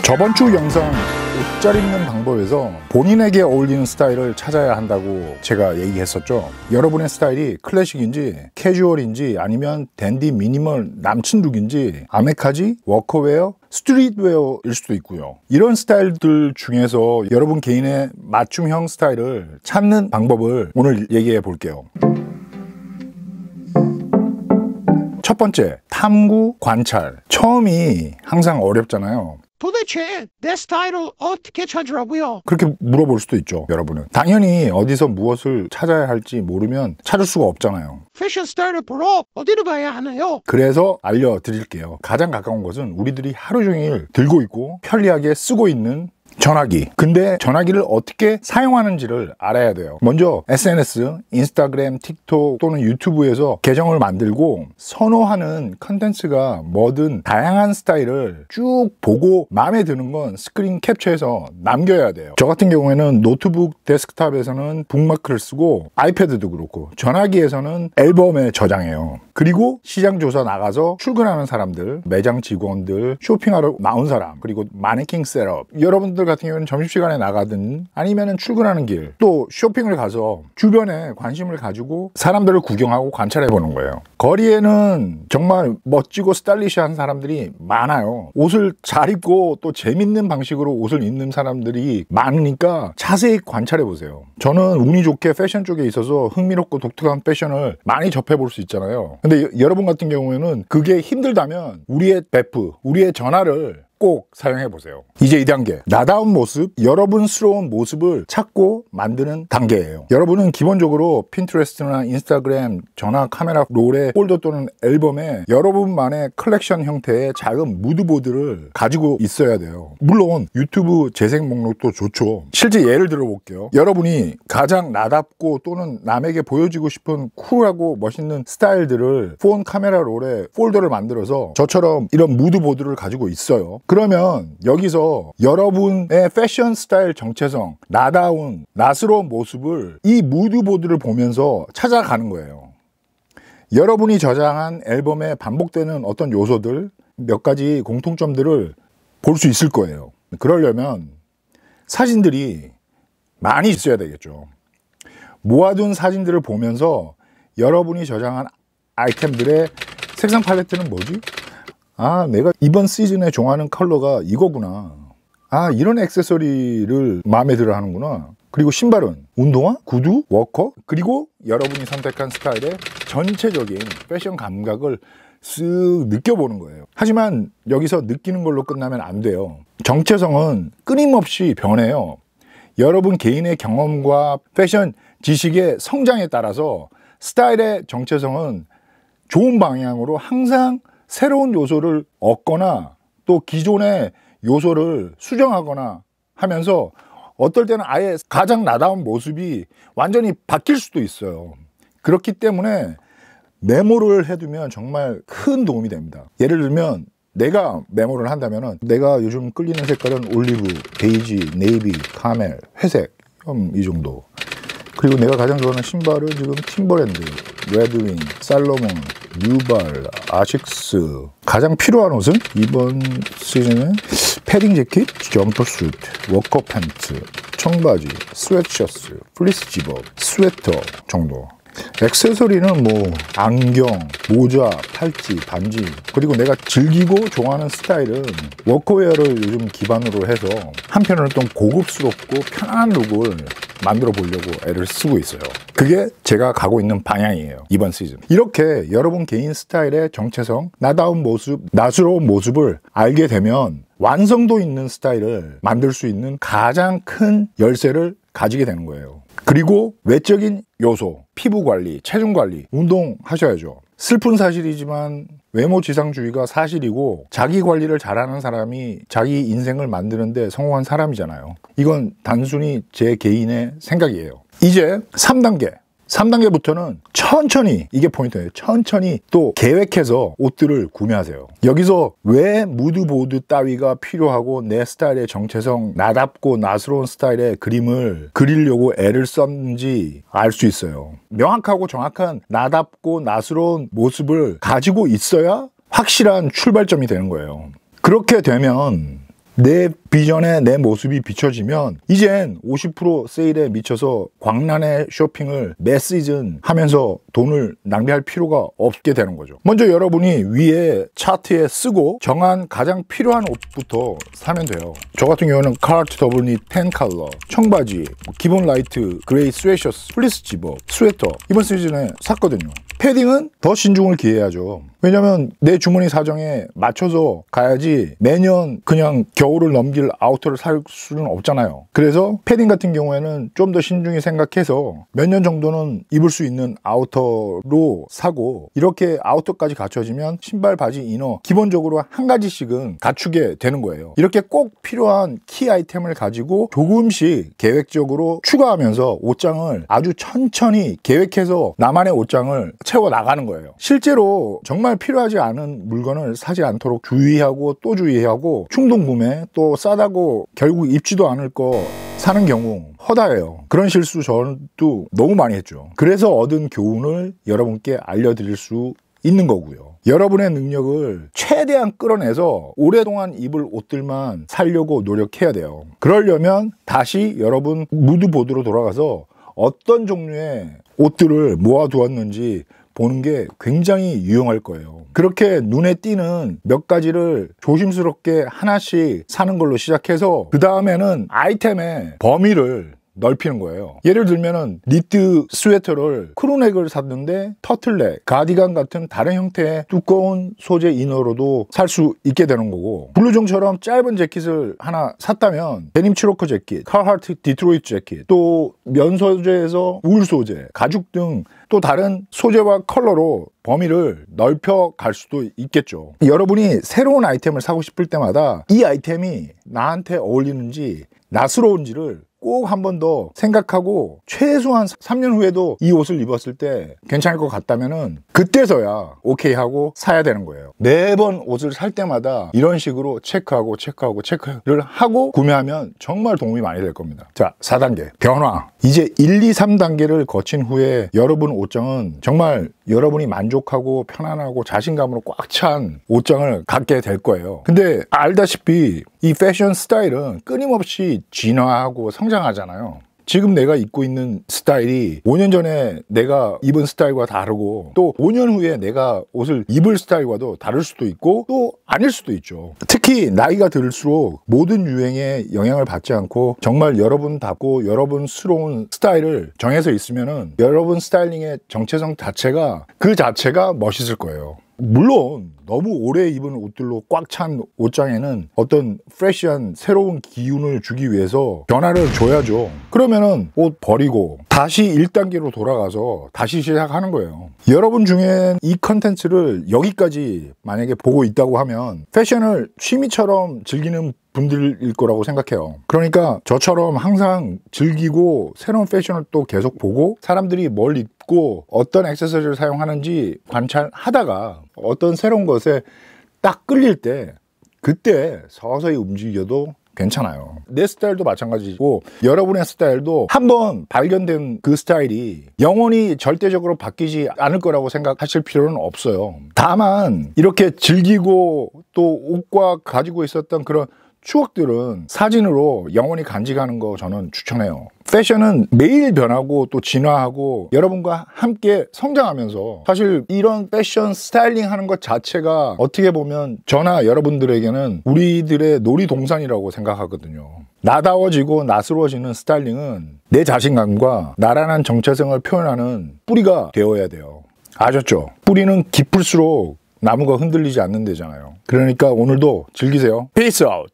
저번 주 영상 옷 잘 입는 방법에서 본인에게 어울리는 스타일을 찾아야 한다고 제가 얘기했었죠. 여러분의 스타일이 클래식인지 캐주얼인지 아니면 댄디 미니멀 남친 룩인지 아메카지, 워커웨어, 스트릿웨어일 수도 있고요. 이런 스타일들 중에서 여러분 개인의 맞춤형 스타일을 찾는 방법을 오늘 얘기해 볼게요. 첫 번째, 탐구, 관찰. 처음이 항상 어렵잖아요. 도대체 내 스타일을 어떻게 찾으라고요? 그렇게 물어볼 수도 있죠, 여러분은. 당연히 어디서 무엇을 찾아야 할지 모르면 찾을 수가 없잖아요. 패션 스타일을 보러 어디로 가야 하나요? 그래서 알려드릴게요. 가장 가까운 것은 우리들이 하루 종일 들고 있고 편리하게 쓰고 있는 전화기. 근데 전화기를 어떻게 사용하는지를 알아야 돼요. 먼저 SNS, 인스타그램, 틱톡 또는 유튜브에서 계정을 만들고 선호하는 컨텐츠가 뭐든 다양한 스타일을 쭉 보고 마음에 드는 건 스크린 캡처해서 남겨야 돼요. 저 같은 경우에는 노트북 데스크탑에서는 북마크를 쓰고 아이패드도 그렇고 전화기에서는 앨범에 저장해요. 그리고 시장 조사 나가서 출근하는 사람들, 매장 직원들, 쇼핑하러 나온 사람, 그리고 마네킹 셋업, 여러분들 같은 경우는 점심시간에 나가든 아니면 출근하는 길, 또 쇼핑을 가서 주변에 관심을 가지고 사람들을 구경하고 관찰해 보는 거예요. 거리에는 정말 멋지고 스타일리시한 사람들이 많아요. 옷을 잘 입고 또 재밌는 방식으로 옷을 입는 사람들이 많으니까 자세히 관찰해 보세요. 저는 운이 좋게 패션 쪽에 있어서 흥미롭고 독특한 패션을 많이 접해 볼 수 있잖아요. 근데 여러분 같은 경우에는 그게 힘들다면 우리의 베프, 우리의 전화를 꼭 사용해 보세요. 이제 2단계, 나다운 모습, 여러분스러운 모습을 찾고 만드는 단계예요. 여러분은 기본적으로 핀트레스트나 인스타그램, 전화 카메라 롤에 폴더 또는 앨범에 여러분만의 컬렉션 형태의 작은 무드보드를 가지고 있어야 돼요. 물론 유튜브 재생 목록도 좋죠. 실제 예를 들어 볼게요. 여러분이 가장 나답고 또는 남에게 보여주고 싶은 쿨하고 멋있는 스타일들을 폰 카메라 롤에 폴더를 만들어서 저처럼 이런 무드보드를 가지고 있어요. 그러면 여기서 여러분의 패션 스타일 정체성, 나다운, 나스러운 모습을 이 무드보드를 보면서 찾아가는 거예요. 여러분이 저장한 앨범에 반복되는 어떤 요소들, 몇 가지 공통점들을 볼 수 있을 거예요. 그러려면 사진들이 많이 있어야 되겠죠. 모아둔 사진들을 보면서 여러분이 저장한 아이템들의 색상 팔레트는 뭐지? 아, 내가 이번 시즌에 좋아하는 컬러가 이거구나. 아, 이런 액세서리를 마음에 들어 하는구나. 그리고 신발은 운동화, 구두, 워커, 그리고 여러분이 선택한 스타일의 전체적인 패션 감각을 쓱 느껴보는 거예요. 하지만 여기서 느끼는 걸로 끝나면 안 돼요. 정체성은 끊임없이 변해요. 여러분 개인의 경험과 패션 지식의 성장에 따라서 스타일의 정체성은 좋은 방향으로 항상 새로운 요소를 얻거나 또 기존의 요소를 수정하거나 하면서 어떨 때는 아예 가장 나다운 모습이 완전히 바뀔 수도 있어요. 그렇기 때문에 메모를 해두면 정말 큰 도움이 됩니다. 예를 들면 내가 메모를 한다면 내가 요즘 끌리는 색깔은 올리브, 베이지, 네이비, 카멜, 회색 이 정도. 그리고 내가 가장 좋아하는 신발은 지금 팀버랜드, 레드윙, 살로몬, 뉴발, 아식스. 가장 필요한 옷은 이번 시즌은 패딩 재킷, 점퍼슛, 워커 팬츠, 청바지, 스웨트셔츠, 플리스 집업, 스웨터 정도. 액세서리는 뭐 안경, 모자, 팔찌, 반지. 그리고 내가 즐기고 좋아하는 스타일은 워커웨어를 요즘 기반으로 해서 한편으로는 좀 고급스럽고 편안한 룩을 만들어 보려고 애를 쓰고 있어요. 그게 제가 가고 있는 방향이에요, 이번 시즌. 이렇게 여러분 개인 스타일의 정체성, 나다운 모습, 나스러운 모습을 알게 되면 완성도 있는 스타일을 만들 수 있는 가장 큰 열쇠를 가지게 되는 거예요. 그리고 외적인 요소, 피부 관리, 체중 관리, 운동하셔야죠. 슬픈 사실이지만 외모 지상주의가 사실이고 자기 관리를 잘하는 사람이 자기 인생을 만드는데 성공한 사람이잖아요. 이건 단순히 제 개인의 생각이에요. 이제 3단계부터는 천천히, 이게 포인트예요. 천천히 또 계획해서 옷들을 구매하세요. 여기서 왜 무드보드 따위가 필요하고 내 스타일의 정체성, 나답고 나스러운 스타일의 그림을 그리려고 애를 썼는지 알 수 있어요. 명확하고 정확한 나답고 나스러운 모습을 가지고 있어야 확실한 출발점이 되는 거예요. 그렇게 되면 내 비전에 내 모습이 비춰지면 이젠 50% 세일에 미쳐서 광란의 쇼핑을 매 시즌 하면서 돈을 낭비할 필요가 없게 되는 거죠. 먼저 여러분이 위에 차트에 쓰고 정한 가장 필요한 옷부터 사면 돼요. 저 같은 경우는 카라트 더블니 10 컬러, 청바지, 기본 라이트, 그레이 스웨셔츠, 플리스 집업, 스웨터 이번 시즌에 샀거든요. 패딩은 더 신중을 기해야죠. 왜냐면 내 주머니 사정에 맞춰서 가야지 매년 그냥 겨울을 넘길 아우터를 살 수는 없잖아요. 그래서 패딩 같은 경우에는 좀 더 신중히 생각해서 몇 년 정도는 입을 수 있는 아우터로 사고, 이렇게 아우터까지 갖춰지면 신발, 바지, 이너 기본적으로 한 가지씩은 갖추게 되는 거예요. 이렇게 꼭 필요한 키 아이템을 가지고 조금씩 계획적으로 추가하면서 옷장을 아주 천천히 계획해서 나만의 옷장을 채워 나가는 거예요. 실제로 정말 필요하지 않은 물건을 사지 않도록 주의하고 또 주의하고, 충동 구매, 또 싸다고 결국 입지도 않을 거 사는 경우 허다해요. 그런 실수 저도 너무 많이 했죠. 그래서 얻은 교훈을 여러분께 알려드릴 수 있는 거고요. 여러분의 능력을 최대한 끌어내서 오랫동안 입을 옷들만 사려고 노력해야 돼요. 그러려면 다시 여러분 무드보드로 돌아가서 어떤 종류의 옷들을 모아두었는지 보는 게 굉장히 유용할 거예요. 그렇게 눈에 띄는 몇 가지를 조심스럽게 하나씩 사는 걸로 시작해서 그 다음에는 아이템의 범위를 넓히는 거예요. 예를 들면은 니트 스웨터를 크루넥을 샀는데 터틀넥, 가디건 같은 다른 형태의 두꺼운 소재 이너로도 살 수 있게 되는 거고, 블루종처럼 짧은 재킷을 하나 샀다면 데님 치로커 재킷, 카하트 디트로이트 재킷, 또 면 소재에서 울 소재, 가죽 등 또 다른 소재와 컬러로 범위를 넓혀 갈 수도 있겠죠. 여러분이 새로운 아이템을 사고 싶을 때마다 이 아이템이 나한테 어울리는지 낯스러운지를 꼭 한 번 더 생각하고, 최소한 3년 후에도 이 옷을 입었을 때 괜찮을 것 같다면은 그때서야 오케이 하고 사야 되는 거예요. 매번 옷을 살 때마다 이런 식으로 체크를 하고 구매하면 정말 도움이 많이 될 겁니다. 자, 4단계 변화. 이제 1, 2, 3단계를 거친 후에 여러분 옷장은 정말 여러분이 만족하고 편안하고 자신감으로 꽉 찬 옷장을 갖게 될 거예요. 근데 알다시피 이 패션 스타일은 끊임없이 진화하고 성장하잖아요. 지금 내가 입고 있는 스타일이 5년 전에 내가 입은 스타일과 다르고, 또 5년 후에 내가 옷을 입을 스타일과도 다를 수도 있고 또 아닐 수도 있죠. 특히 나이가 들수록 모든 유행에 영향을 받지 않고 정말 여러분답고 여러분스러운 스타일을 정해서 있으면은 여러분 스타일링의 정체성 자체가 멋있을 거예요. 물론 너무 오래 입은 옷들로 꽉 찬 옷장에는 어떤 프레시한 새로운 기운을 주기 위해서 변화를 줘야죠. 그러면은 옷 버리고 다시 1단계로 돌아가서 다시 시작하는 거예요. 여러분 중에 이 컨텐츠를 여기까지 만약에 보고 있다고 하면 패션을 취미처럼 즐기는 분들일 거라고 생각해요. 그러니까 저처럼 항상 즐기고 새로운 패션을 또 계속 보고, 사람들이 뭘 입고 어떤 액세서리를 사용하는지 관찰하다가 어떤 새로운 것에 딱 끌릴 때 그때 서서히 움직여도 괜찮아요. 내 스타일도 마찬가지고 여러분의 스타일도 한번 발견된 그 스타일이 영원히 절대적으로 바뀌지 않을 거라고 생각하실 필요는 없어요. 다만 이렇게 즐기고 또 옷과 가지고 있었던 그런 추억들은 사진으로 영원히 간직하는 거 저는 추천해요. 패션은 매일 변하고 또 진화하고 여러분과 함께 성장하면서, 사실 이런 패션 스타일링 하는 것 자체가 어떻게 보면 저나 여러분들에게는 우리들의 놀이동산이라고 생각하거든요. 나다워지고 낯스러워지는 스타일링은 내 자신감과 나란한 정체성을 표현하는 뿌리가 되어야 돼요. 아셨죠? 뿌리는 깊을수록 나무가 흔들리지 않는 데잖아요. 그러니까 오늘도 즐기세요. Peace out!